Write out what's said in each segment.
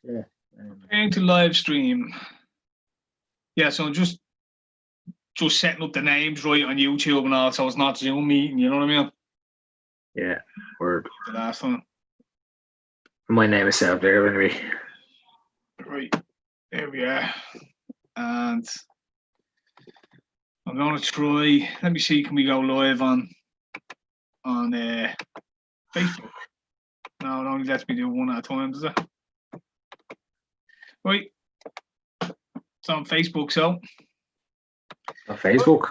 Yeah. Going to live stream. Yeah, so I'm just setting up the names right on YouTube and all, so it's not Zoom meeting, you know what I mean? Yeah. Word. The last one. My name is out there anyway. Right. There we are. And I'm going to try, let me see, can we go live on Facebook? No, it only lets me do one at a time, does it? Right. It's on Facebook, so. On Facebook?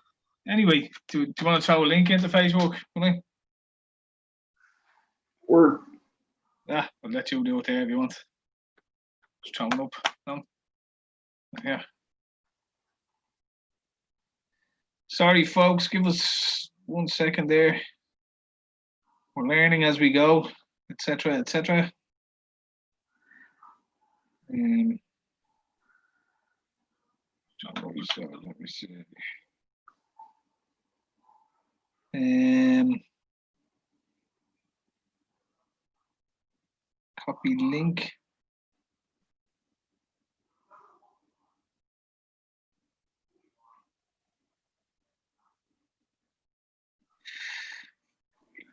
Anyway, do you want to throw a link into Facebook? Word. Yeah, I'll let you do it there if you want. Just throw it up. No? Yeah. Sorry, folks. Give us 1 second there. We're learning as we go, etc., etc. Let me see. Copy link.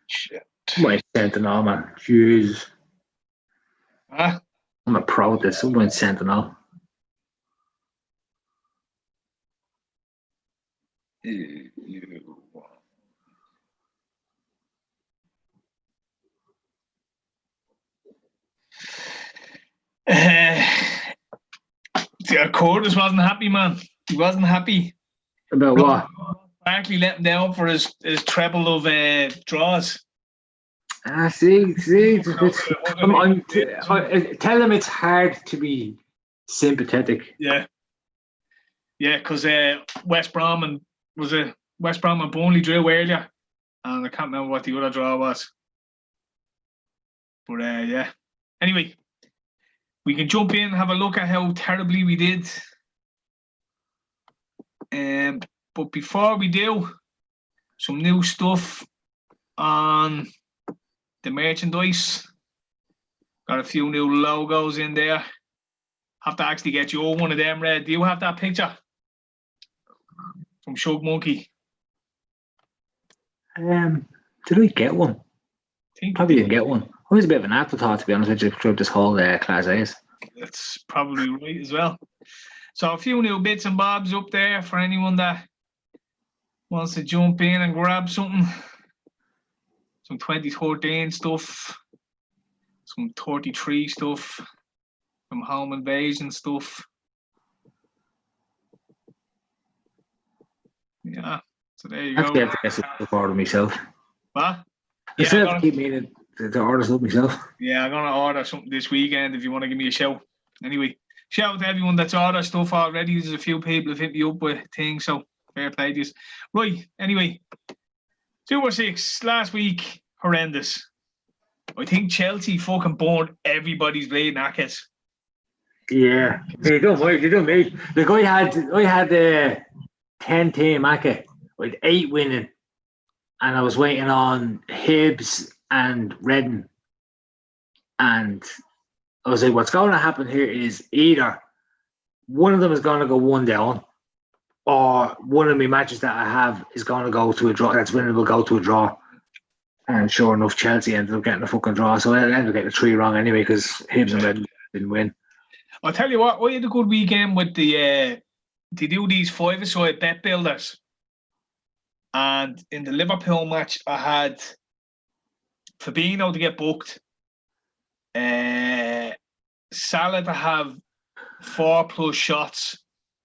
Shit. My Sentinel, man. Jeez. Ah. I'm a pro at this. Someone Sentinel. Curtis wasn't happy, man. He wasn't happy. About what? Barkley let him down for his treble of draws. See. Tell them it's hard to be sympathetic. Yeah, because West Brom and Burnley drew earlier, and I can't remember what the other draw was. But yeah. Anyway, we can jump in and have a look at how terribly we did. But before we do, some new stuff on the merchandise. Got a few new logos in there. Have to actually get you all one of them, Red. Do you have that picture from Shug Monkey? Did I get one? Probably didn't get one. I was a bit of an afterthought, to be honest with you, throughout this whole Class A's. That's probably right as well. So a few new bits and bobs up there for anyone that wants to jump in and grab something. Some 2013 stuff, some 33 stuff, some home invasion stuff. Yeah, so there you go. I have to get some order myself. What? I still have to keep meaning to order something myself. Yeah, I'm going to order something this weekend if you want to give me a shout. Anyway, shout out to everyone that's ordered stuff already. There's a few people have hit me up with things, so fair play to you. Right, anyway, 2-6 last week, horrendous. I think Chelsea fucking burned everybody's blade knackers. Yeah, you don't me. The guy had 10 Macca with 8 winning, and I was waiting on Hibs and Reading, and I was like, what's going to happen here is either one of them is going to go 1 down, or one of my matches that I have is going to go to a draw. That's winning will go to a draw. And sure enough, Chelsea ended up getting a fucking draw. So I ended up getting 3 wrong anyway because Hibs and Reading didn't win. I'll tell you what, I had a good weekend with they do these 5-a-side bet builders. And in the Liverpool match, I had Fabinho to get booked, Salah to have 4+ shots,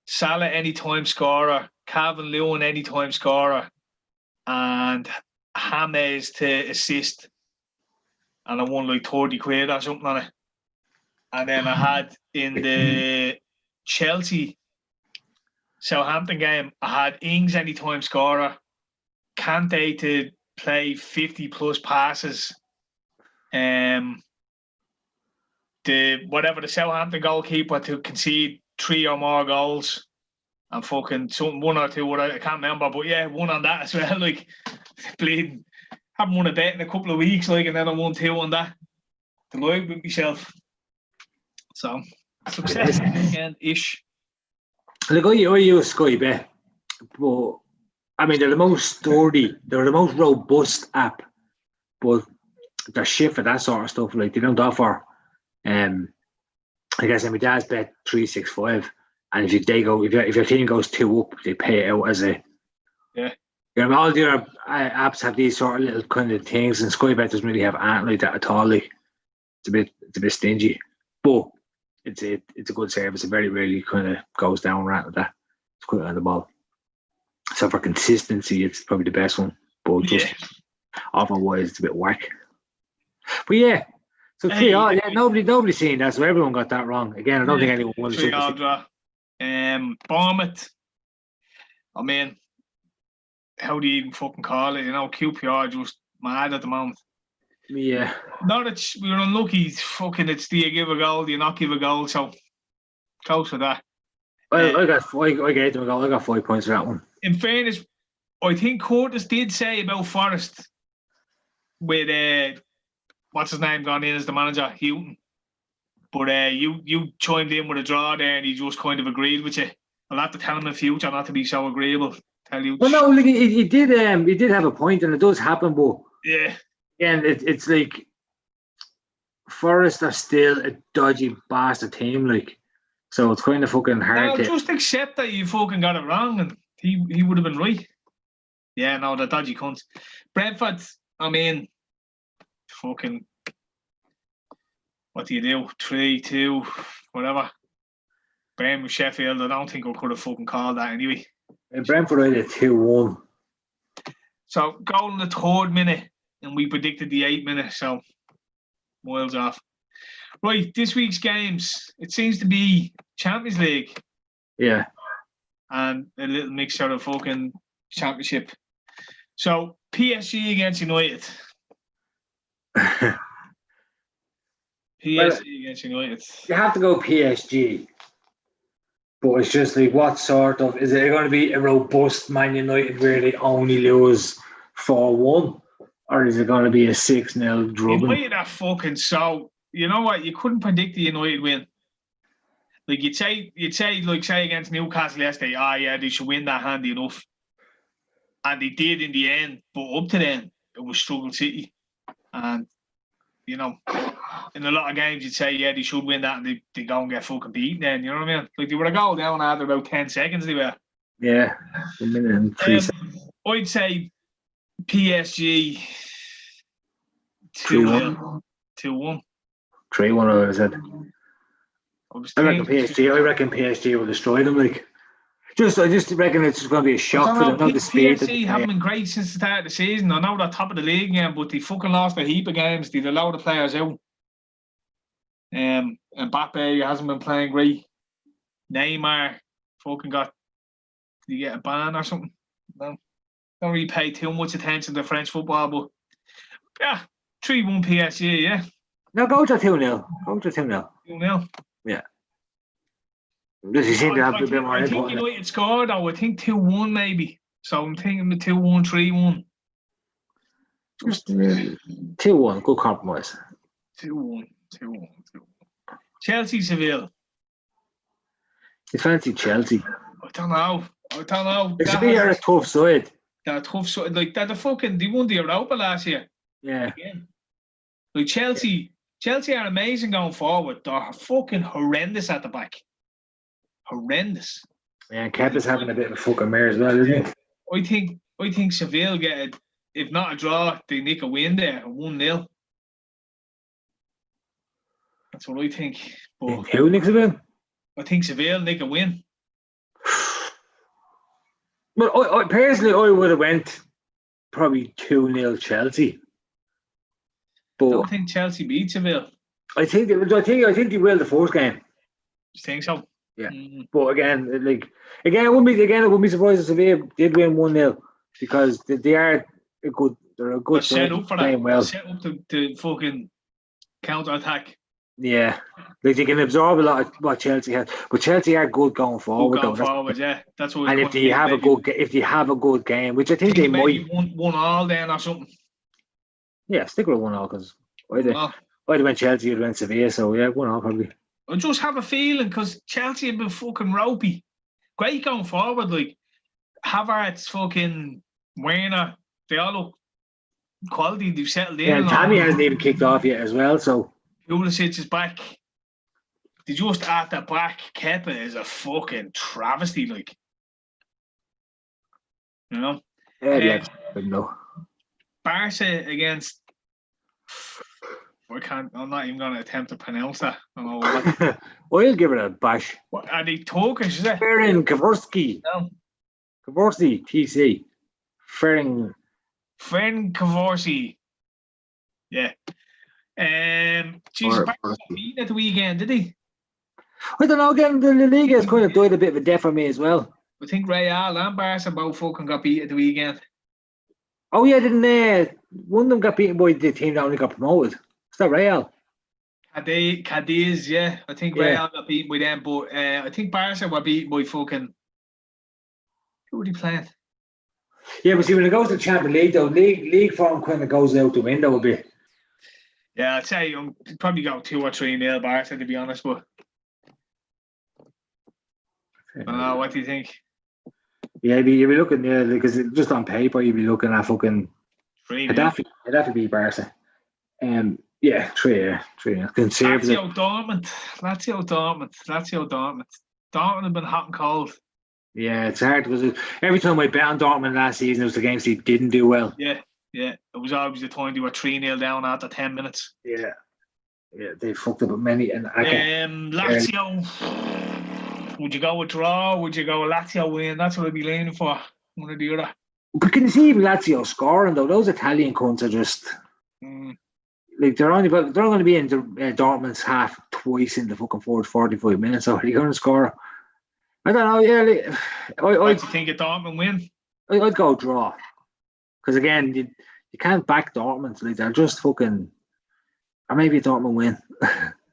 Salah anytime scorer, Calvin Lewin anytime scorer, and James to assist. And I won like 30 quid or something on it. And then I had in the Chelsea Southampton game, I had Ings anytime scorer, Kante to play 50+ passes, the Southampton goalkeeper to concede 3 or more goals, and fucking something 1 or 2, I can't remember, but yeah, one on that as well. Like, bleeding, haven't won a bet in a couple of weeks, like, and then I won 2 on that. Delighted with myself. So success again ish. Like I use Sky Bet, but I mean they're the most sturdy, they're the most robust app, but they're shit for that sort of stuff. Like they don't offer I guess my dad's bet 365, and if your team goes 2 up, they pay it out as a yeah. You know, all the other apps have these sort of little kind of things, and Sky Bet doesn't really have anything like that at all. Like it's a bit stingy, but it's a good service. It very rarely kind of goes down right like that. It's quite on the ball. So for consistency, it's probably the best one. But just otherwise, it's a bit whack. But yeah. So 3-3, yeah, nobody's seen that, so everyone got that wrong. Again, I don't think anyone won. 3-3 draw. Bournemouth. I mean, how do you even fucking call it? You know, QPR just mad at the moment. Yeah. Not that we were unlucky. Fucking, it's do you give a goal? Do you not give a goal? So close with that. I gave them a goal. I got 5 points for that one. In fairness, I think Curtis did say about Forest with what's his name gone in as the manager, Houghton. But you chimed in with a draw there, and he just kind of agreed with you. I'll have to tell him in future not to be so agreeable. Tell you. Well, no, he did have a point, and it does happen, but yeah, again, it's like Forest are still a dodgy bastard team, like, so it's kind of fucking hard. No, just accept that you fucking got it wrong, and he would have been right. Yeah, no, the dodgy cunts. Brentford, I mean, fucking, what do you do? 3-2, whatever. Birmingham, Sheffield, I don't think we could have fucking called that anyway. Brentford had a 2-1. So, goal in the 3rd minute, and we predicted the 8th minute, so miles off. Right, this week's games, it seems to be Champions League. Yeah. And a little mixture of fucking Championship. So, PSG against United. Against United. You have to go PSG. But it's just like, what sort of... Is it going to be a robust Man United where they only lose 4-1? Or is it going to be a 6-0 drubbing? United are fucking so... You know what? You couldn't predict the United win. Like, you'd say, like, say against Newcastle yesterday, they should win that handy enough. And they did in the end. But up to then, it was struggle city. And, you know... In a lot of games, you'd say, they should win that, and they go and get fucking beaten then, you know what I mean? Like, they were a goal down after about 10 seconds, they were. Yeah, a minute and 3 seconds. I'd say PSG 2-1. 2-1. 3-1, I said. I reckon PSG will destroy them, like. I just reckon it's going to be a shock for them. Not the speed. PSG haven't been great since the start of the season. I know they're top of the league again, but they fucking lost a heap of games. They've allowed the players out. And Mbappe hasn't been playing great. Neymar fucking did he get a ban or something? No. Don't really pay too much attention to French football, but yeah, 3-1 PSG, yeah. No, go to 2-0. Go to 2-0. 2-0. Yeah. Does seem to have a bit more I think United scored, though. I think 2-1 maybe. So I'm thinking the 2-1, 3-1. 2-1, good compromise. 2-1. Chelsea, Seville. You fancy Chelsea? I don't know. Seville are a tough side. They're a tough side. Like, they won the Europa last year. Yeah. Again. Like, Chelsea are amazing going forward. They're fucking horrendous at the back. Horrendous. Yeah, Kepa's having a bit of a fucking mare as well, isn't he? I think Seville get if not a draw, they nick a win there, 1-0. That's what I think. But who nicks a win? I think Seville nick a win. But I personally, I would have went probably 2-0 Chelsea. But I don't think Chelsea beat Seville. I think they will the first game. You think so? Yeah. But again, I wouldn't be surprised if Sevilla did win 1-0 because they're a good set up for that. Well. Set up to fucking counter attack. Yeah, like they can absorb a lot of what Chelsea has, but Chelsea are good going forward. Yeah, that's what. And if they have a good game, which I think they might, 1-1 then or something. Yeah, stick with 1-1 because I'd have went Chelsea, I'd went Sevilla, so yeah, 1-1 probably. I just have a feeling because Chelsea have been fucking ropey. Great going forward, like Havertz, fucking Werner, they all look quality. They've settled in. Yeah, and Tammy hasn't even kicked off yet as well. So Pulisic is back. They just at the back. Kepa is a fucking travesty, like, you know. yeah, no. Barca against. I'm not even going to attempt to pronounce that. I don't know what. I'll give it a bash. What, are they Turkish, is it? Ferenc Kavarsky. No. Kavarsky, TC. Ferenc Kavarsky. Yeah. Jesus, Barca got beaten at the weekend, did he? I don't know. Again, the Liga has kind of died a bit of a death for me as well. I think Real and Barca both fucking got beat at the weekend. Oh yeah, didn't one of them got beaten by the team that only got promoted? Is that Real? Cadiz, yeah. I think Real got beaten by them, but I think Barca were beaten by fucking. Who were they playing? Yeah, but see, when it goes to the Champions League, though, league form kind of goes out the window a bit. Yeah, I'd say probably go 2 or 3-0 Barca, to be honest, but. What do you think? Yeah, you'd be looking, because just on paper, you'd be looking at fucking. 3-0. It'd have to be Barca. Yeah, 3-0. Conservative. Lazio Dortmund. Dortmund have been hot and cold. Yeah, it's hard because every time I bet on Dortmund last season, it was the games they didn't do well. Yeah. It was always the time they were 3-0 down after 10 minutes. Yeah, they fucked up many. And Lazio. Would you go a draw? Would you go a Lazio win? That's what I'd be leaning for. One or the other. But can you see even Lazio scoring though? Those Italian cunts are just like they're only going to be in Dortmund's half twice in the fucking 45 minutes. So are you going to score? I don't know. Yeah, what do you think of Dortmund win? I'd go draw because again, you can't back Dortmund. Like they're just fucking. Or maybe Dortmund win.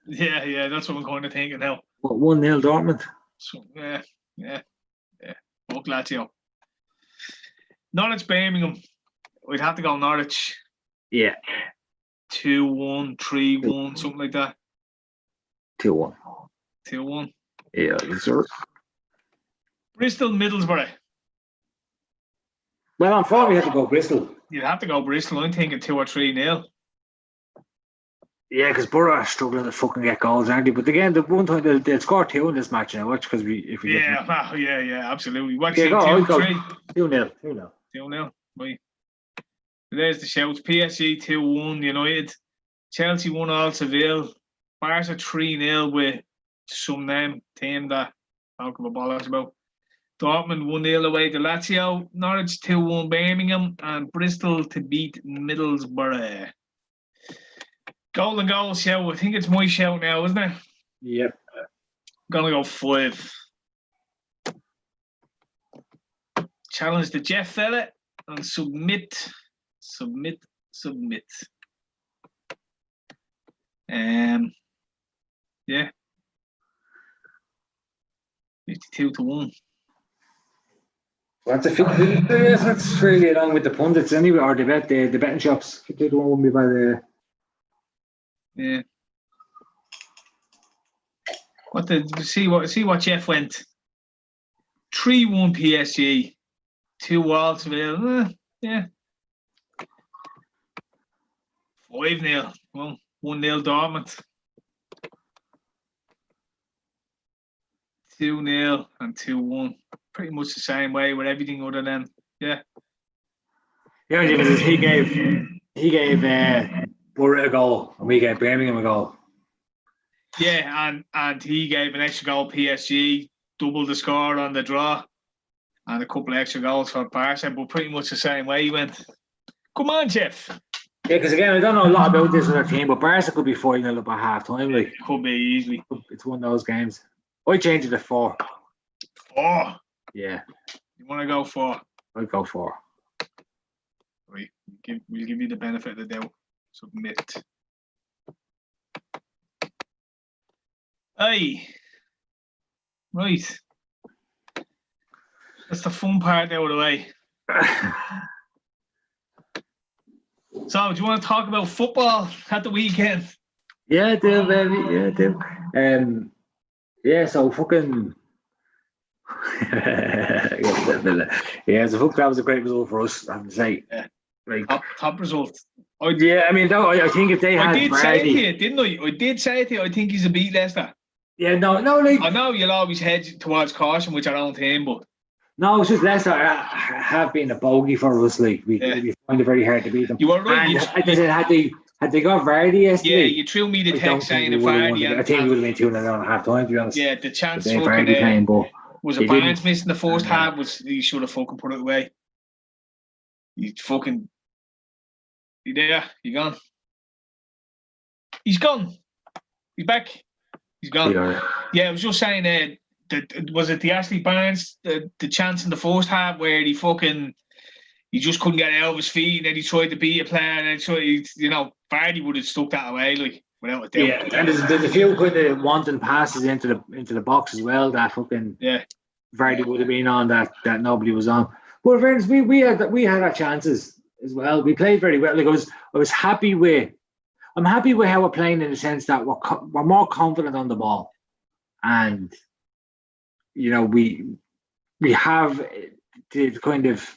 Yeah, that's what I'm kind of thinking now. What 1-0 Dortmund? So, yeah. Fuck Lazio. Norwich Birmingham. We'd have to go Norwich. Yeah. 2-1, 3-1, something like that. 2-1. 2-1. Yeah, sir. Bristol Middlesbrough. Well, on form, you have to go Bristol. You'd have to go Bristol. I'm thinking 2 or 3-0. Yeah, because Borough are struggling to fucking get goals, aren't they? But again, the one time they'll score 2 in this match now. Watch, because if we yeah, absolutely. What do you think? 2-3? 2-0. 2-0. Right. There's the shouts. PSG 2-1. United. Chelsea 1 all Seville. Barca 3-0 with some name team that I don't give a bollocks about. Dortmund 1-0 away to Lazio. Norwich 2-1 Birmingham, and Bristol to beat Middlesbrough. Golden goal shout. I think it's my shout now, isn't it? Yep. Gonna go 5. Challenge the Jeff fella and submit. Yeah. 52-1. That's a 50. Yes, that's really along with the pundits anyway, or the betting shops. 51 won't be by the. Yeah. See what Jeff went. 3-1 PSG. 2 all Seville. Yeah. 5-0. Well, 1-0 Dortmund. 2-0 and 2-1. Pretty much the same way with everything other than Yeah, because he gave Borough a goal and we gave Birmingham a goal. Yeah, and he gave an extra goal PSG, doubled the score on the draw, and a couple of extra goals for Barca, but pretty much the same way he went. Come on, Jeff. Yeah, because again, I don't know a lot about this other team, but Barca could be 4-0 up at half time. Like, it could be easily. It's one of those games. I change it to 4. 4? Yeah. You want to go 4? I'd go 4. Right. We'll give you the benefit of the doubt. Submit. Aye. Right. That's the fun part out of the way. So, do you want to talk about football at the weekend? Yeah, I do, baby. Yeah, I do. Yeah, so fucking. Yeah, so fuck, that was a great result for us, I have to say. Yeah. Like, Top result. yeah, I mean, I think if they I had did say it to Vardy, you, didn't I? I did say it to you. I think he's a beat Leicester. yeah, no, like, I know you'll always hedge towards caution with your own team, but no, it's just Leicester have been a bogey for us. Like, yeah, we find it very hard to beat them. you were right. And as I said, had they got Vardy Yeah, yesterday, you threw me the I don't text think saying we if would have won. Vardy I think we would have been 2-0 at half time, to be honest. yeah, the chance They fucking Vardy playing, but was a they didn't. Barnes missing the first And, half. Was he should have fucking put it away? You fucking, you there? You gone? He's gone. He's back. He's gone. Yeah, I was just saying. Was it the Ashley Barnes the chance in the first half where he just couldn't get out of his feet, and then he tried to beat a player, and then Vardy would have stuck that away like without a doubt. Yeah, and there's a few kind of wanton passes into the box as well that fucking Vardy would have been on that nobody was on. But friends, we had our chances as well. We played very well. Like I'm happy with how we're playing in the sense that we're more confident on the ball, and we have the kind of,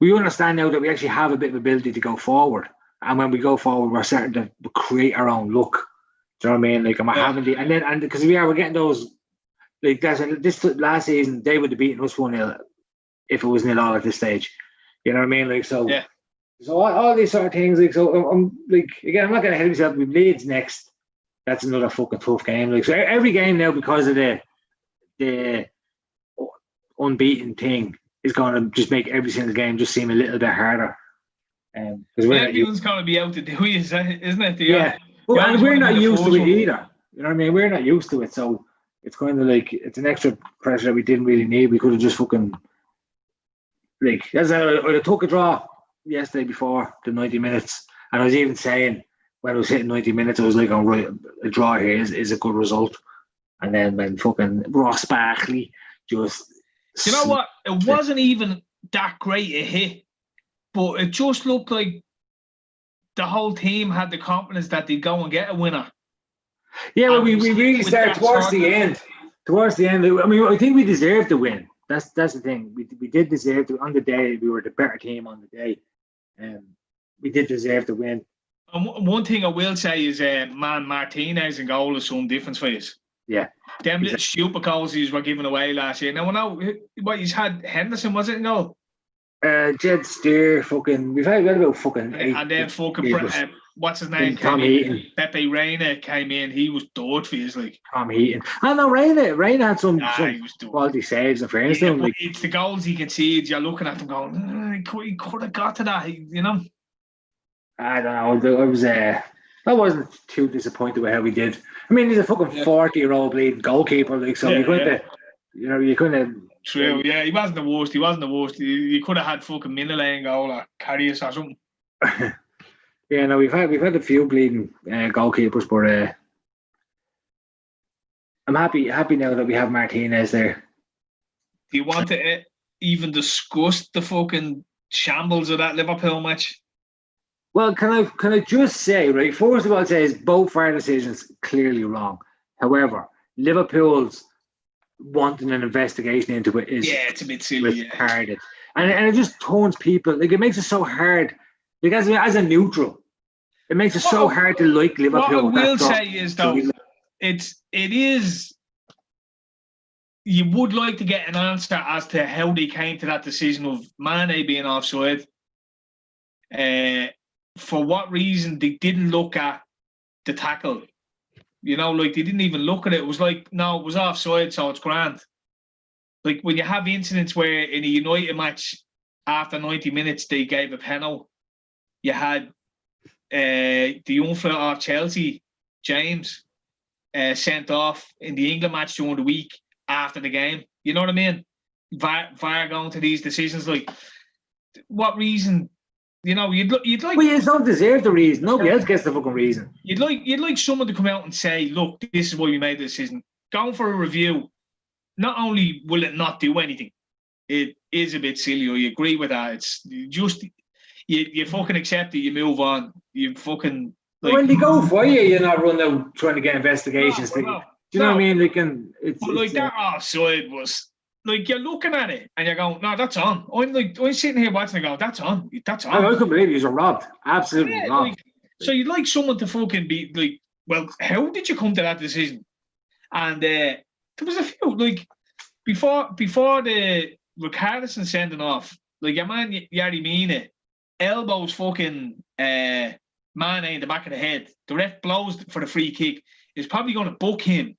we understand now that we actually have a bit of ability to go forward, and when we go forward, we're starting to create our own look. Do you know what I mean? Like, having and because we're getting those, like, this last season they would have beaten us 1-0 if it was 0-0 at this stage. You know what I mean? Like, so. Yeah. So all these sort of things, like, so I'm like, again, I'm not going to hit myself. We've Leeds next. That's another fucking tough game. Like, so every game now, because of the unbeaten thing, is going to just make every single game just seem a little bit harder. Because everyone's going to be out to do it, isn't it? Yeah, well, and we're not used to it either. You know what I mean? We're not used to it, so it's kind of like it's an extra pressure that we didn't really need. We could have just fucking, like, I took a draw yesterday before the 90 minutes, and I was even saying when I was hitting 90 minutes, I was like, "Oh, right, a draw here is a good result." And then when fucking Ross Barkley just, you know what, it wasn't even that great a hit, but it just looked like the whole team had the confidence that they'd go and get a winner. Yeah, well, we really started towards the end. Towards the end, I mean, I think we deserved to win. That's the thing. We did deserve to. On the day, we were the better team on the day. We did deserve to win. And one thing I will say is, man, Martinez in goal is some difference for us. Yeah. Them little stupid goals he were giving away last year. Now, I know what he's had. Henderson, was it? No. Jed Steer, fucking. We've had about fucking. And then fucking. What's his name? Tom Heaton. Pepe Reina came in. He was dud for his, like. Tom Heaton. I know Reina had some quality saves and fairness. Yeah, like, it's the goals he concedes. You're looking at them going, he could have got to that, you know. I don't know. I wasn't too disappointed with how we did. I mean, he's a fucking 40-year-old bleeding goalkeeper, like, so you couldn't. True, yeah, he wasn't the worst. You could have had fucking Minilet in goal or Karius or something. Yeah, no, we've had a few bleeding goalkeepers, but I'm happy now that we have Martinez there. Do you want to even discuss the fucking shambles of that Liverpool match? Well, can I just say, right? First of all, says both our decisions clearly wrong. However, Liverpool's wanting an investigation into it is it's a bit silly, retarded, and it just turns people, like, it makes it so hard. Like, as a neutral, it makes it so hard to like Liverpool. What I will say is, though, it is. You would like to get an answer as to how they came to that decision of Mane being offside. For what reason they didn't look at the tackle. You know, like, they didn't even look at it. It was like, no, it was offside, so it's grand. Like, when you have incidents where in a United match, after 90 minutes, they gave a penalty. You had the young fella off Chelsea, James, sent off in the England match during the week after the game. You know what I mean? VAR going to these decisions, like, what reason? You know, you'd like. Well, you don't deserve the reason. Nobody else gets the fucking reason. You'd like someone to come out and say, "Look, this is why we made the decision." Going for a review, not only will it not do anything, it is a bit silly. I agree with that. It's just you fucking accept it. You move on. You fucking, Like, when they go for you, you're not running out trying to get investigations. Do you know what I mean? They can. But that offside was like you're looking at it and you're going, no, that's on. I'm sitting here watching and going, that's on. That's on. I couldn't believe you were robbed. Absolutely robbed. Like, so you'd like someone to fucking be like, well, how did you come to that decision? And there was a few like before the Ricardson sending off, like your man Yari Mina elbows fucking Mane in the back of the head. The ref blows for the free kick. Is probably going to book him,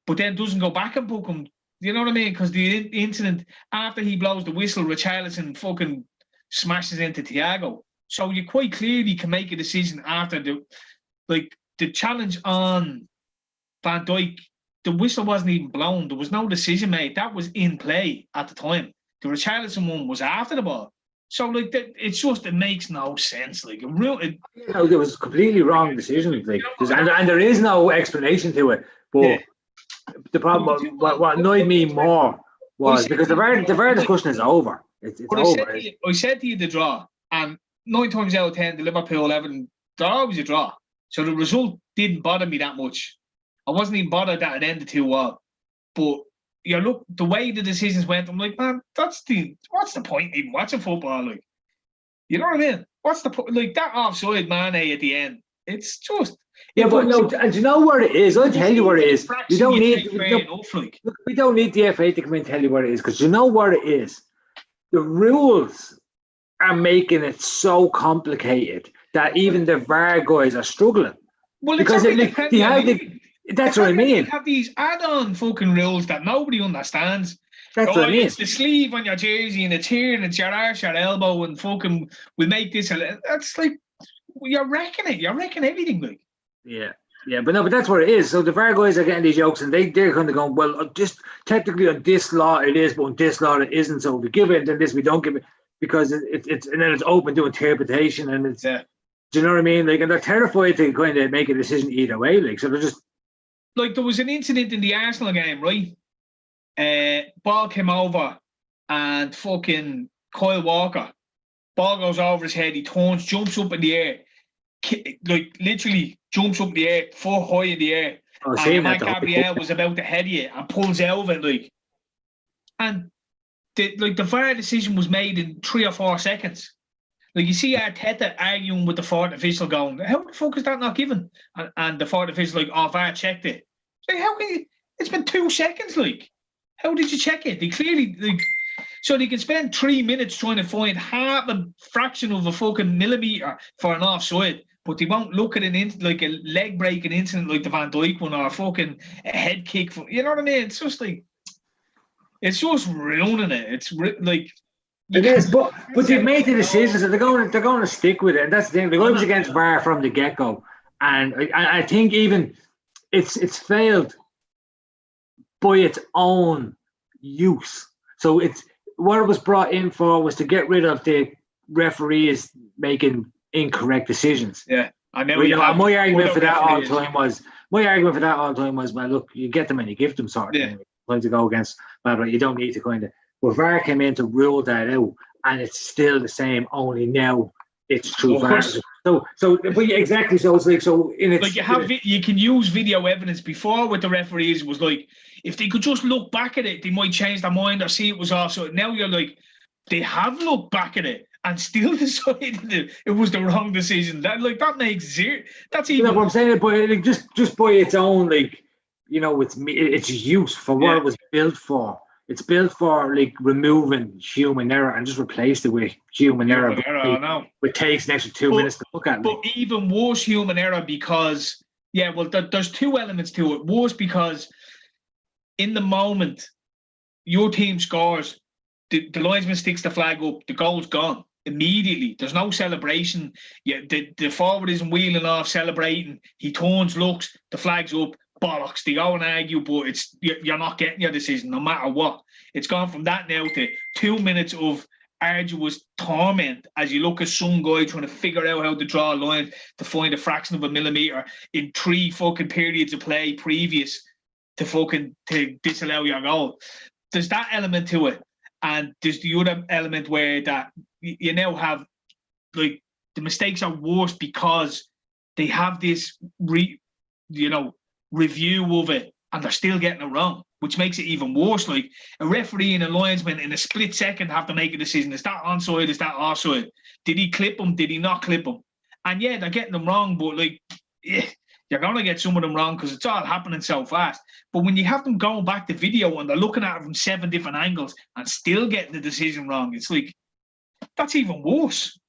but then doesn't go back and book him. You know what I mean? Because the incident after he blows the whistle, Richarlison fucking smashes into Thiago. So you quite clearly can make a decision after the challenge on Van Dijk. The whistle wasn't even blown. There was no decision made. That was in play at the time. The Richarlison one was after the ball. So it's just it makes no sense. Like there was a completely wrong decision. Like, and there is no explanation to it. But the problem, what annoyed me more was because the VAR discussion is over. It's over. I said to you the draw, and 9 times out of 10, the Liverpool Everton, they're always a draw. So the result didn't bother me that much. I wasn't even bothered that it ended 2-1. But you look the way the decisions went, I'm like, man, what's the point even watching football? Like, you know what I mean? What's the point? Like that offside Mane at the end. It's just but no, and you know where it is? I'll tell you where it is. You don't need we don't need the FA to come in and tell you where it is, because you know where it is. The rules are making it so complicated that even the VAR guys are struggling. Well, because that's what I mean. They have these add-on fucking rules that nobody understands. That's what I mean. It's the sleeve on your jersey and it's here and it's your arse, your elbow, and fucking we make this. That's like you're wrecking it. You're wrecking everything, like. Yeah, but that's what it is. So the VAR guys are getting these jokes, and they're kind of going, well, just technically on this law it is, but on this law it isn't. So if we give it, then this we don't give it, because it's and then it's open to interpretation, and it's. Do you know what I mean? Like, and they're terrified to kind of make a decision either way. Like, so they're just. Like, there was an incident in the Arsenal game, right? Ball came over and fucking Kyle Walker, ball goes over his head, he turns, jumps up in the air, like literally jumps up in the air, 4 high in the air. And Matt Gabriel was about to head you and pulls out of it, like. And the VAR decision was made in 3 or 4 seconds. Like, you see Arteta arguing with the fourth official going, how the fuck is that not given? And the fourth official like, oh, VAR checked it. Like, how can you? It's been 2 seconds, like. How did you check it? They clearly, like, so they can spend 3 minutes trying to find half a fraction of a fucking millimetre for an offside, but they won't look at like a leg-breaking incident like the Van Dijk one, or a fucking head kick. You know what I mean? It's just like, it's just ruining it. It's like. It is, but they've made the decision, so they're going to stick with it, and that's the thing. They're going against VAR from the get-go, and I think even it's failed by its own use. So it's what it was brought in for was to get rid of the referees making incorrect decisions. Yeah, I know. My argument for that all the time was, well, look, you get them and you give them sort of thing. Going to go against, but you don't need to kind of. But VAR came in to rule that out, and it's still the same. Only now it's through VAR. So, but exactly. So it's like you can use video evidence. Before with the referees, it was like if they could just look back at it, they might change their mind or see it was off. So now you're like, they have looked back at it and still decided it was the wrong decision. That makes zero. That's even. You know what I'm saying? But like, just by its own, like, you know, it's use for what it was built for. It's built for like removing human error and just replaced it with human error. It takes an extra 2 minutes to look at. But even worse human error because, there's 2 elements to it. Worse because in the moment, your team scores, the linesman sticks the flag up, the goal's gone immediately. There's no celebration. The forward isn't wheeling off, celebrating. He turns, looks, the flag's up. Bollocks, they go and argue, but you're not getting your decision no matter what. It's gone from that now to 2 minutes of arduous torment as you look at some guy trying to figure out how to draw a line to find a fraction of a millimetre in 3 fucking periods of play previous to disallow your goal. There's that element to it, and there's the other element where that you now have, like, the mistakes are worse because they have this review of it, and they're still getting it wrong, which makes it even worse. Like a referee and a linesman in a split second have to make a decision. Is that onside? Is that offside? Did he clip him? Did he not clip him? And yeah, they're getting them wrong, but like, yeah, you're going to get some of them wrong because it's all happening so fast. But when you have them going back to video and they're looking at it from 7 different angles and still getting the decision wrong, it's like, that's even worse.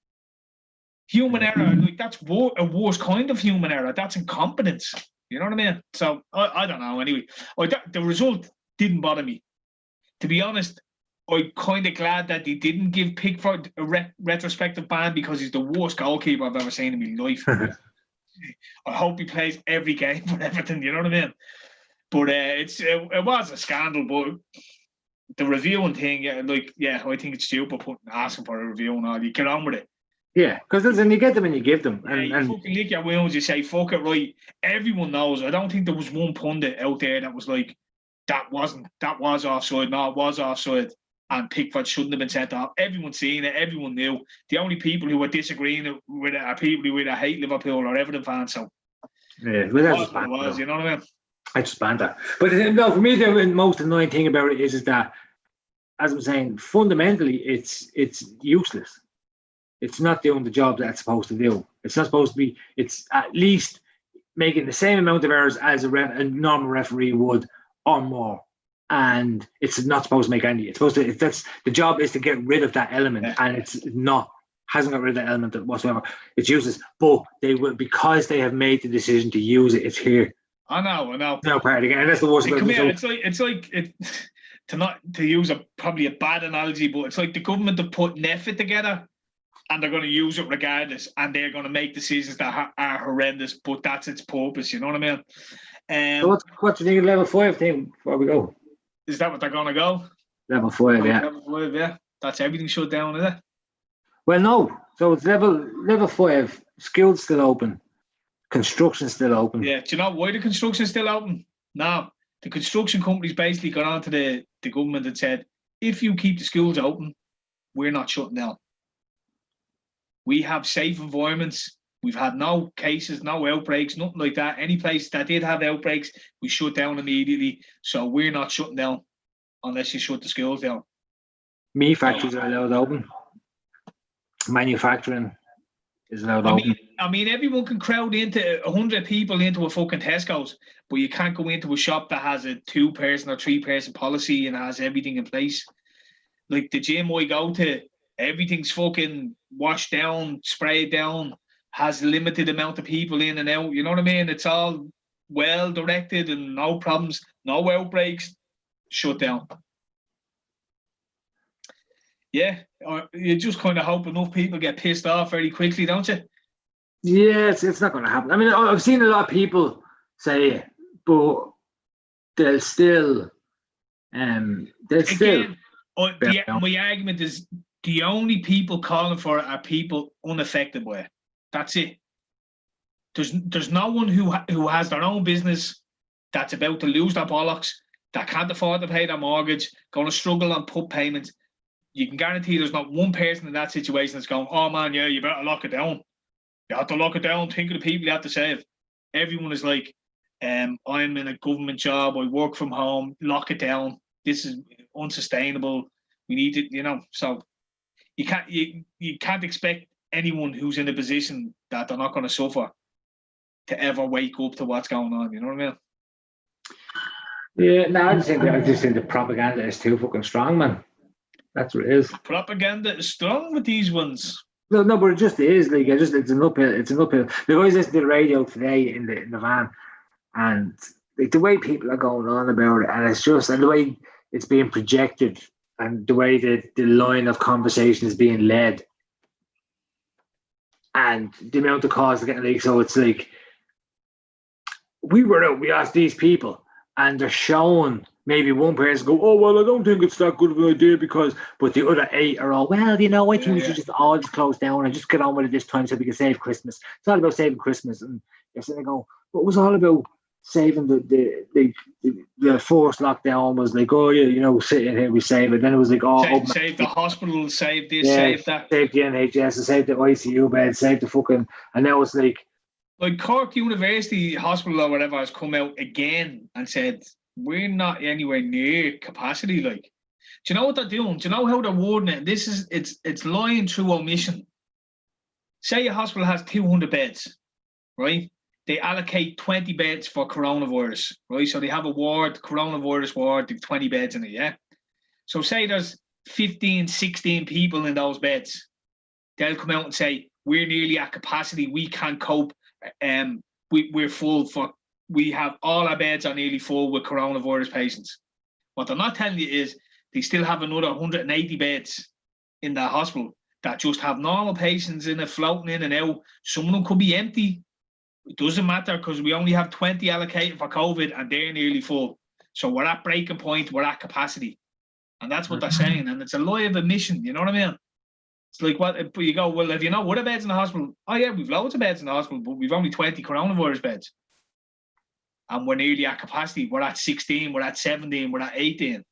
Human error, like that's a worse kind of human error. That's incompetence. You know what I mean? So I don't know. Anyway, the result didn't bother me. To be honest, I'm kind of glad that they didn't give Pickford a retrospective ban because he's the worst goalkeeper I've ever seen in my life. I hope he plays every game for Everton. You know what I mean? But it was a scandal. But the reviewing thing, I think it's stupid asking for a review and all. You get on with it. Yeah, because then you get them and you give them. And you fucking lick your wounds, you say, fuck it, right. Everyone knows. I don't think there was one pundit out there that was like, that was offside. No, it was offside. And Pickford shouldn't have been sent off. Everyone's seen it. Everyone knew. The only people who were disagreeing with it are people who either hate Liverpool or Everton fans. So, yeah, well, that's what it was, you know what I mean? I just banter. But no, for me, the most annoying thing about it is that, as I'm saying, fundamentally, it's useless. It's not doing the job that it's supposed to do. It's not supposed to be. It's at least making the same amount of errors as a normal referee would, or more. And it's not supposed to make any. It's supposed to. That's the job is to get rid of that element, and it's not. Hasn't got rid of that element whatsoever. It's useless. But they will, because they have made the decision to use it. It's here. I know. No part again, and that's the worst. Come here. It's like to use probably a bad analogy, but it's like the government have put NEFIT together. And they're going to use it regardless, and they're going to make decisions that are horrendous, but that's its purpose. You know what I mean? So what do you think of level 5 thing before we go? Is that what they're going to go? Level 5, yeah. Level 5, yeah. That's everything shut down, is it? Well, no. So it's level 5. Schools still open. Construction still open. Yeah. Do you know why the construction's still open? No. The construction companies basically got onto the government and said, if you keep the schools open, we're not shutting down. We have safe environments. We've had no cases, no outbreaks, nothing like that. Any place that did have outbreaks, we shut down immediately. So we're not shutting down unless you shut the schools down. Meat factories are allowed open. Manufacturing is allowed open. I mean, everyone can crowd into 100 people into a fucking Tesco's, but you can't go into a shop that has a 2-person or 3-person policy and has everything in place. Like the gym I go to, everything's fucking washed down, sprayed down, has limited amount of people in and out. You know what I mean? It's all well directed and no problems, no outbreaks, shut down. Yeah, you just kind of hope enough people get pissed off very quickly, don't you? Yeah, it's not going to happen. I mean, I've seen a lot of people say it, but they'll still. My argument is the only people calling for it are people unaffected by it. That's it. There's no one who has their own business that's about to lose their bollocks, that can't afford to pay their mortgage, going to struggle on put payments. You can guarantee there's not one person in that situation that's going, oh man, yeah, you better lock it down. You have to lock it down. Think of the people you have to save. Everyone is like, I'm in a government job. I work from home. Lock it down. This is unsustainable. We need to, so you can't expect anyone who's in a position that they're not going to suffer to ever wake up to what's going on. You know what I mean? Yeah, no, I just think the propaganda is too fucking strong, man. That's what it is. Propaganda is strong with these ones. No, but it just is. Like, it's an uphill. It's an uphill. The guys listening to the radio today in the van, and like the way people are going on about it, and the way it's being projected, and the way the line of conversation is being led, and the amount of calls are getting leaked. So it's like we asked these people, and they're showing. Maybe one person go, oh, well, I don't think it's that good of an idea but the other 8 are all, well, I think we should just all just close down and just get on with it this time so we can save Christmas. It's all about saving Christmas. And you're sitting there going, but it was all about saving the forced lockdown was like, oh, yeah, sitting here, we save it. Then it was like, oh, save the hospital, save this, save that. Save the NHS, save the ICU bed, save the fucking, and now it's like, Like Cork University Hospital or whatever has come out again and said we're not anywhere near capacity. Like, do you know what they're doing? Do you know how they're wording it? It's lying through omission. Say a hospital has 200 beds, right? They allocate 20 beds for coronavirus, right? So they have a ward, coronavirus ward, with 20 beds in it, yeah? So say there's 15, 16 people in those beds. They'll come out and say, we're nearly at capacity, we can't cope. We're full we have all our beds are nearly full with coronavirus patients. What they're not telling you is they still have another 180 beds in that hospital that just have normal patients in it, floating in and out. Some of them could be empty. It doesn't matter because we only have 20 allocated for COVID and they're nearly full. So we're at breaking point, we're at capacity. And that's what they're saying. And it's a lie of admission, you know what I mean? It's like, what you go, well, if you know what are beds in the hospital? Oh, yeah, we've loads of beds in the hospital, but we've only 20 coronavirus beds. And we're nearly at capacity. We're at 16, we're at 17, we're at 18.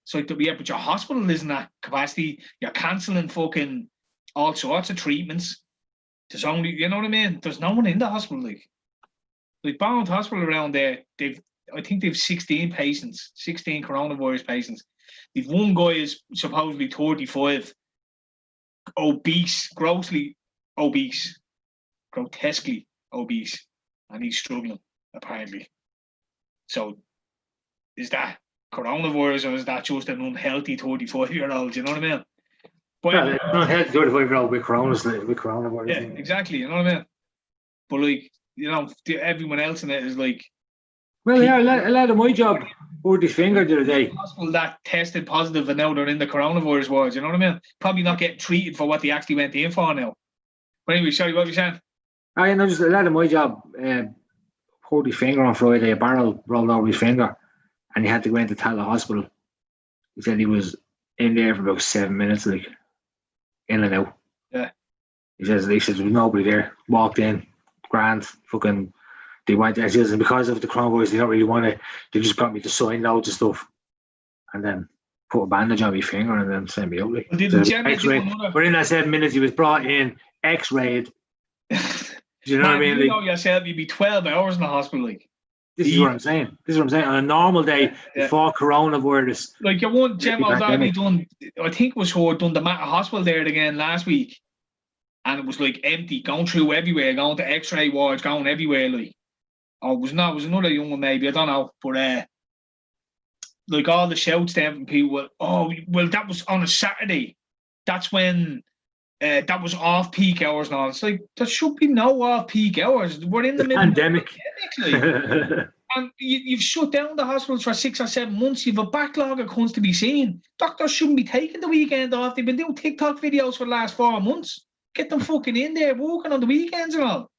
So, yeah, but your hospital isn't at capacity. You're cancelling fucking all sorts of treatments. There's only, you know what I mean? There's no one in the hospital. Like Bound Hospital around there, I think they've 16 patients, 16 coronavirus patients. They've one guy is supposedly 35, obese, grossly obese, grotesquely obese, and he's struggling, apparently. So is that coronavirus or is that just an unhealthy 35-year-old? You know what I mean? But yeah, unhealthy 35-year-old with coronavirus. Yeah, exactly. You know what I mean? But like, you know, everyone else in it is like. Well, yeah, a lad of my job hurt his finger the other day. Hospital that tested positive and now they're in the coronavirus wards. You know what I mean? Probably not getting treated for what they actually went in for now. But anyway, sorry, what were you saying? I know, just a lad of my job hurt his finger on Friday. A barrel rolled over his finger, and he had to go into Tala Hospital. He said he was in there for about 7 minutes, like in and out. Yeah. He says there was nobody there. Walked in, grand, fucking. They went there, and because of the coronavirus, they don't really want to. They just got me to sign loads of stuff, and then put a bandage on my finger, and then send me out. Like, within that 7 minutes, he was brought in, X-rayed. Do you know what I mean? You know yourself, you'd be 12 hours in the hospital. Like, this is what I'm saying. On a normal day before coronavirus. Like your one Gemma Valley done, I think it was her done the Mater Hospital there again last week, and it was like empty, going through everywhere, going to X-ray wards, going everywhere, like. Or it was another young one maybe, I don't know. But like all the shouts there from people, that was on a Saturday. That's when that was off-peak hours and all. It's like, there should be no off-peak hours. We're in the middle pandemic. Of a pandemic, like. And you've shut down the hospitals for 6 or 7 months. You've a backlog of cunts to be seen. Doctors shouldn't be taking the weekend off. They've been doing TikTok videos for the last 4 months. Get them fucking in there, working on the weekends and all.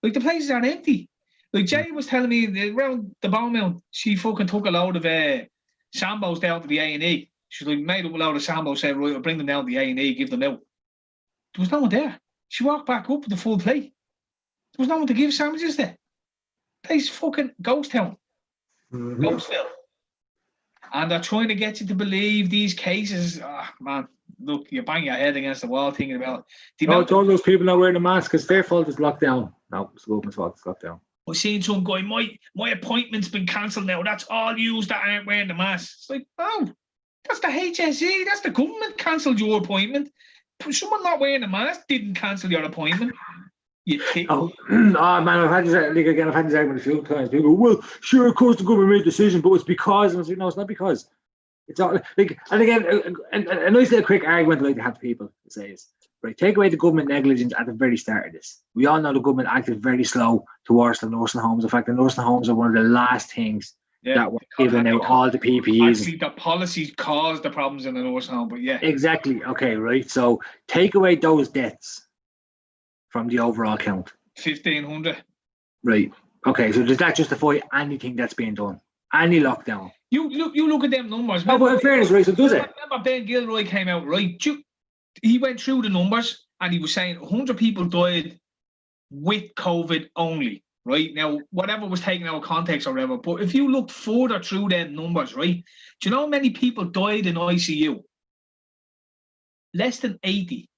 Like, the places aren't empty. Like, Jay was telling me around the Bowmount, she fucking took a load of Sambos down to the A&E. She like made up a load of Sambos, said, right, I'll bring them down to the A&E, give them out. There was no one there. She walked back up with the full plate. There was no one to give sandwiches there. Place fucking ghost town. Mm-hmm. Ghostville. And they're trying to get you to believe these cases. Oh, man, look, you bang your head against the wall thinking about it. All those people not wearing a mask because their fault is lockdown. No, it's the government's fault, it's lockdown. I seen some guy, my appointment's been cancelled now. That's all yous that aren't wearing the mask. It's like, oh, that's the HSE. That's the government cancelled your appointment. Someone not wearing a mask didn't cancel your appointment. You think? Oh man, I've had this argument a few times. People go, well, sure, of course the government made a decision, but it's because. And I say, no, it's not because. It's all like, and again, a nice little quick argument I like to have to people say is, right, take away the government negligence at the very start of this. We all know the government acted very slow towards the nursing homes. In fact, the nursing homes are one of the last things that were giving out all the PPEs. Actually, the policies caused the problems in the nursing home, but yeah. Exactly. Okay, right. So take away those deaths from the overall count. 1,500. Right. Okay, so does that justify anything that's being done? Any lockdown? You look at them numbers. No, but in fairness, right, so does it? Remember Ben Gilroy came out, right? He went through the numbers and he was saying 100 people died with COVID only, right? Now, whatever was taken out of context or whatever, but if you looked further through them numbers, right, do you know how many people died in ICU? Less than 80.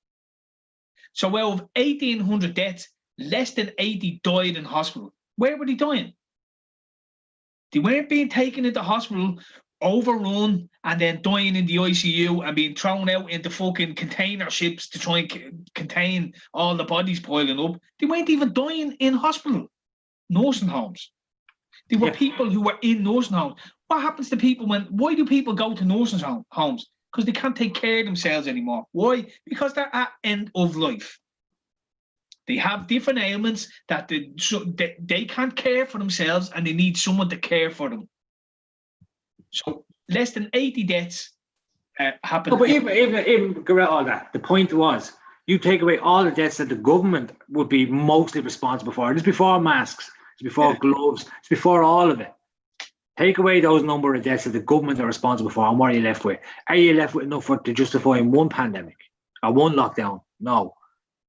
So out of 1,800 deaths, less than 80 died in hospital. Where were they dying? They weren't being taken into hospital, overrun, and then dying in the ICU and being thrown out into fucking container ships to try and contain all the bodies piling up. They weren't even dying in hospital, nursing homes. There were people who were in nursing homes. What happens to people why do people go to nursing homes? Because they can't take care of themselves anymore. Why? Because they're at end of life. They have different ailments that they can't care for themselves, and they need someone to care for them. So less than 80 deaths happen. No, but even go out all that. The point was, you take away all the deaths that the government would be mostly responsible for. It's before masks, it's before gloves, it's before all of it. Take away those number of deaths that the government are responsible for, and what are you left with? Are you left with enough to justify one pandemic or one lockdown? No.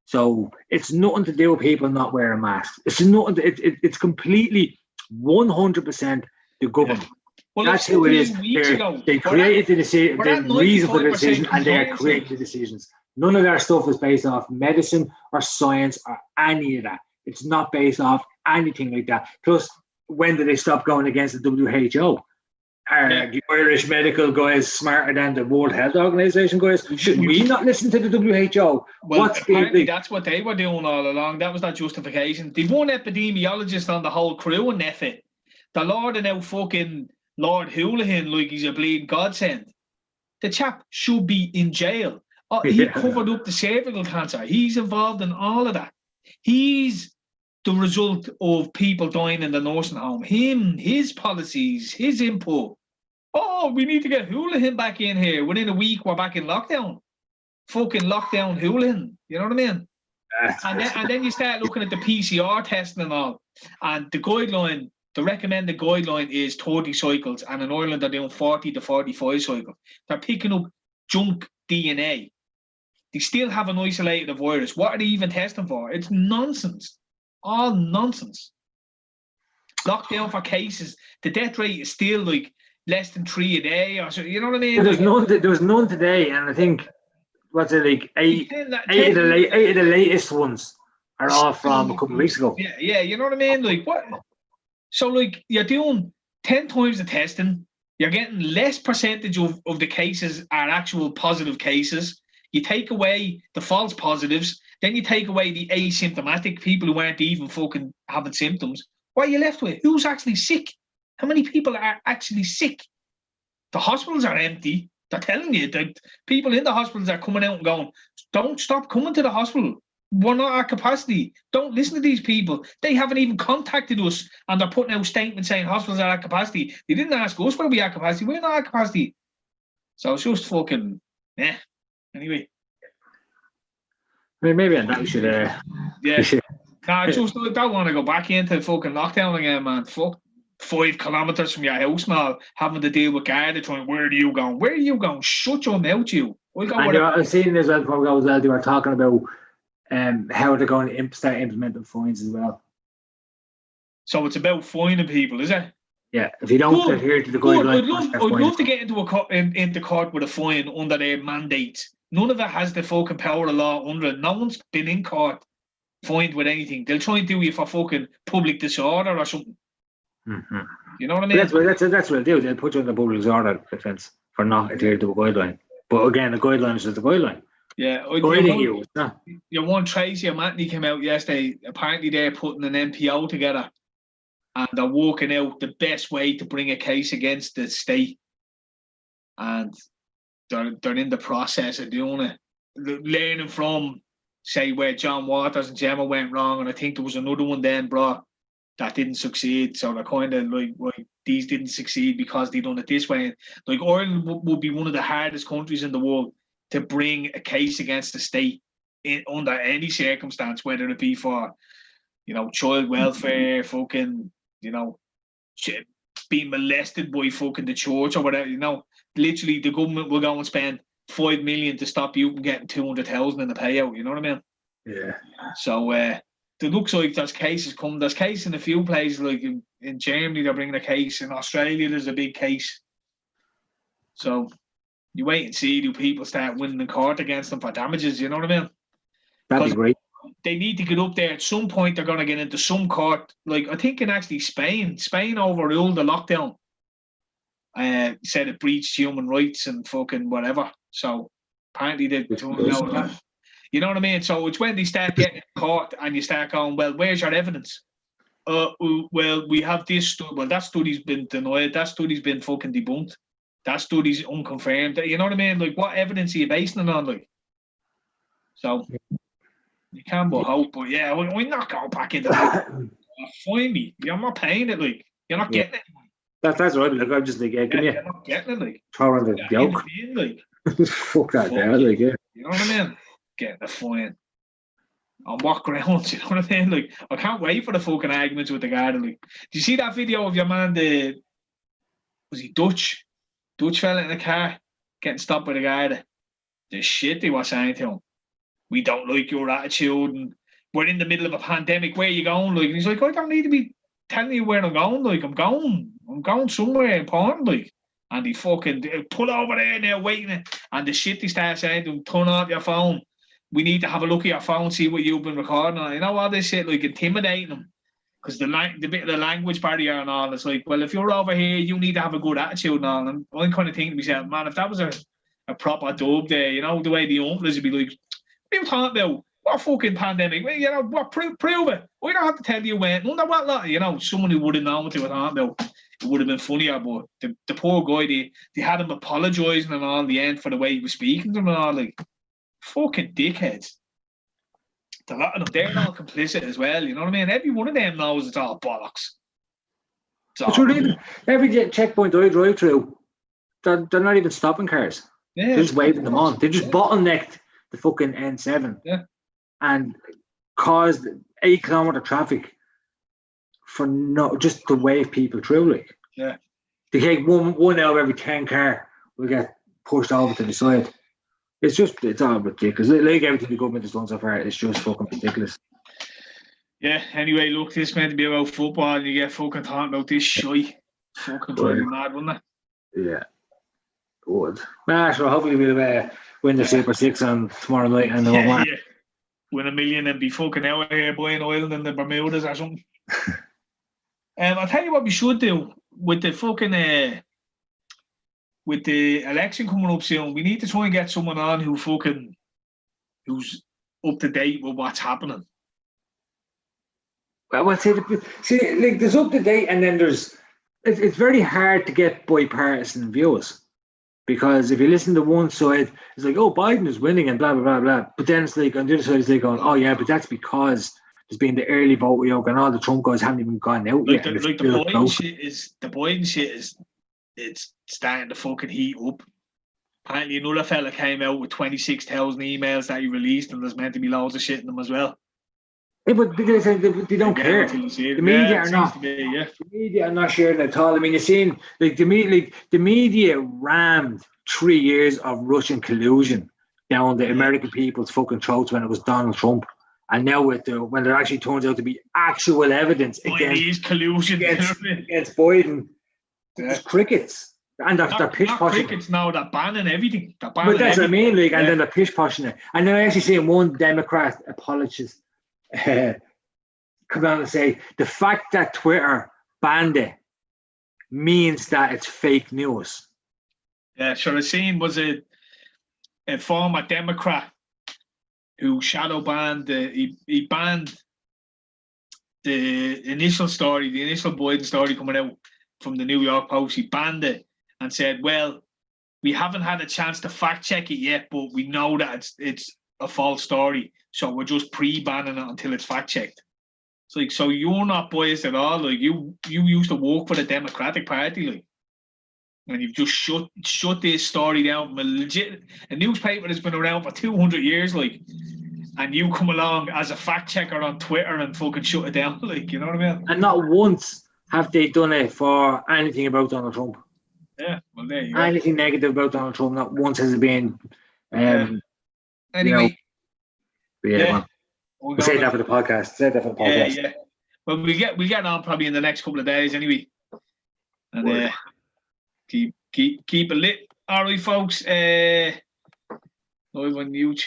So it's nothing to do with people not wearing masks. It's nothing. It's completely 100% the government. Well, that's who it is. They created the decision, the reason for the decision, and they are creating the decisions. None of their stuff is based off medicine or science or any of that. It's not based off anything like that. Plus, when did they stop going against the WHO? Are the Irish medical guys smarter than the World Health Organization guys? Should we not listen to the WHO? Well, apparently that's what they were doing all along. That was not justification. They've one epidemiologist on the whole crew and effort. The Lord and now fucking Lord Houlihan, like he's a bleeding godsend. The chap should be in jail. He covered up the cervical cancer. He's involved in all of that. He's the result of people dying in the nursing home. Him, his policies, his input. Oh, we need to get Houlihan back in here. Within a week, we're back in lockdown. Fucking lockdown Houlihan. You know what I mean? And then you start looking at the PCR testing and all. And the guideline, the recommended guideline is 30 cycles. And in Ireland, they're doing 40 to 45 cycles. They're picking up junk DNA. They still have an isolated virus. What are they even testing for? It's nonsense. All nonsense. Lockdown for cases. The death rate is still like less than 3 a day, or so. You know what I mean? There was none today, and I think what's it like eight of the latest ones are all from a couple of weeks ago. Yeah. You know what I mean? Like what? So like you're doing 10 times the testing. You're getting less percentage of the cases are actual positive cases. You take away the false positives. Then you take away the asymptomatic people who aren't even fucking having symptoms. What are you left with? Who's actually sick? How many people are actually sick? The hospitals are empty. They're telling you that people in the hospitals are coming out and going, don't stop coming to the hospital. We're not at capacity. Don't listen to these people. They haven't even contacted us, and they're putting out statements saying hospitals are at capacity. They didn't ask us whether we are at capacity. We're not at capacity. So it's just fucking, Anyway. Maybe on that we should. I just don't want to go back into fucking lockdown again, man. Fuck 5 kilometers from your house, man. Having to deal with guard trying, where are you going? Where are you going? Shut your mouth, you. I've seen as well before we go as well. They were talking about how they're going to start implementing fines as well. So it's about fining people, is it? Yeah, if you don't adhere to the guidelines, I'd love to get into court with a fine under their mandate. None of it has the fucking power of law under it. No one's been in court fined with anything. They'll try and do you for fucking public disorder or something. Mm-hmm. You know what I mean? That's what they'll do. They'll put you in the public disorder offence for not adhering to a guideline. But again, the guideline is just the guideline. Yeah. Your one Tracy O'Mantney came out yesterday. Apparently they're putting an MPO together and they're working out the best way to bring a case against the state. And they're in the process of doing it. Learning from, say, where John Waters and Gemma went wrong, and I think there was another one then brought that didn't succeed. So they're kind of like these didn't succeed because they done it this way. Like Ireland would be one of the hardest countries in the world to bring a case against the state under any circumstance, whether it be for, child welfare, fucking, being molested by fucking the church or whatever. Literally the government will go and spend 5 million to stop you from getting 200,000 in the payout. You know what I mean? Yeah. So it looks like there's cases coming. There's cases in a few places, like in Germany, they're bringing a case. In Australia, there's a big case. So you wait and see, do people start winning in court against them for damages? You know what I mean? That'd be great. they need to get up there. At some point, they're going to get into some court. Like, I think in actually Spain overruled the lockdown. Said it breached human rights and fucking whatever. So apparently they don't know that. You know what I mean? So it's when they start getting caught and you start going, well, where's your evidence? Well, we have this. Well, that study's been denied. That study's been fucking debunked. That study's unconfirmed. You know what I mean? Like, what evidence are you basing it on? Like, so you can but hope. But yeah, we're not going back into that. Find me. I'm not paying it. Like, you're not getting it. That's right. Like, I'm just like, give me you're not getting it. Like, throw on the yoke. Like, fuck that there. Like, yeah. You know what I mean? Getting the fine. On what grounds, you know what I mean? Like, I can't wait for the fucking arguments with the guy. Like, do you see that video of your man, was he Dutch? Dutch fella in the car getting stopped by the guy. The shit they were saying to him. We don't like your attitude, and we're in the middle of a pandemic. Where are you going? Like, and he's like, I don't need to be telling you where I'm going. Like, I'm going somewhere important. Like, and he fucking pull over there now, waiting. And the shit they start saying to him, turn off your phone. We need to have a look at your phone, see what you've been recording on. You know all this shit, like intimidating them. Because the bit of the language barrier and all, it's like, well, if you're over here, you need to have a good attitude and all. And I'm kind of thinking to myself, man, if that was a proper dub there, you know, the way the umpires would be like, what are you talking about? What fucking pandemic? Well, you know, what, prove it. We don't have to tell you when. Wonder what lot, you know, someone who would have known what they were talking about. It would have been funnier, but the poor guy, they had him apologising and all in the end for the way he was speaking to them and all, like, fucking dickheads. A lot of them, they're all complicit as well, you know what I mean? Every one of them knows it's all bollocks. Every checkpoint I drive through, they're not even stopping cars. Yeah, they're just waving them on. They just bottlenecked the fucking N7 and caused 8 kilometre traffic for just to wave people through. Like, yeah, they take one out of every 10 car will get pushed over to the side. It's all ridiculous. Like everything the government has done so far, it's just fucking ridiculous. Yeah, anyway, look, this is meant to be about football and you get fucking talking about this shite. Fucking drive me mad, wouldn't it? Yeah. Good. So hopefully we'll win the Super 6 on tomorrow night and win $1 million and be fucking out here buying oil in the Bermudas or something. I'll tell you what we should do with the fucking with the election coming up soon. We need to try and get someone on who's up to date with what's happening. Well, see, like there's up to date, and then it's very hard to get bipartisan views. Because if you listen to one side, it's like, oh, Biden is winning and blah, blah, blah, blah. But then it's like, on the other side, it's like going, oh, yeah, but that's because there's been the early vote, and all the Trump guys haven't even gone out yet. The Biden shit is it's starting to fucking heat up. Apparently, another fella came out with 26,000 emails that he released, and there's meant to be loads of shit in them as well. Yeah, but they don't care. The media are not. The media are not sharing at all. I mean, you're seeing like the media rammed 3 years of Russian collusion down the American people's fucking throats when it was Donald Trump, and now when there actually turns out to be actual evidence against collusion against Biden, it's crickets. And they're pish poshing. Crickets now, they're banning everything. But that's what I mean, like, and then they're pish poshing it. And then I actually seen one Democrat apologist come out and say the fact that Twitter banned it means that it's fake news. Yeah, sure. I seen was a former Democrat who shadow banned he banned the initial Biden story coming out from the New York Post. He banned it and said, well, we haven't had a chance to fact check it yet, but we know that it's a false story. So we're just pre-banning it until it's fact checked. It's like, so you're not biased at all. Like you used to work for the Democratic Party, like, and you've just shut this story down from a newspaper that's been around for 200 years, like, and you come along as a fact checker on Twitter and fucking shut it down, like, you know what I mean? And not once have they done it for anything about Donald Trump. Yeah, well, there you go. Anything negative about Donald Trump, not once has it been. Anyway. We'll say that for the podcast. Yeah. Well, we get on probably in the next couple of days anyway. And keep it lit. All right, folks. Live on YouTube.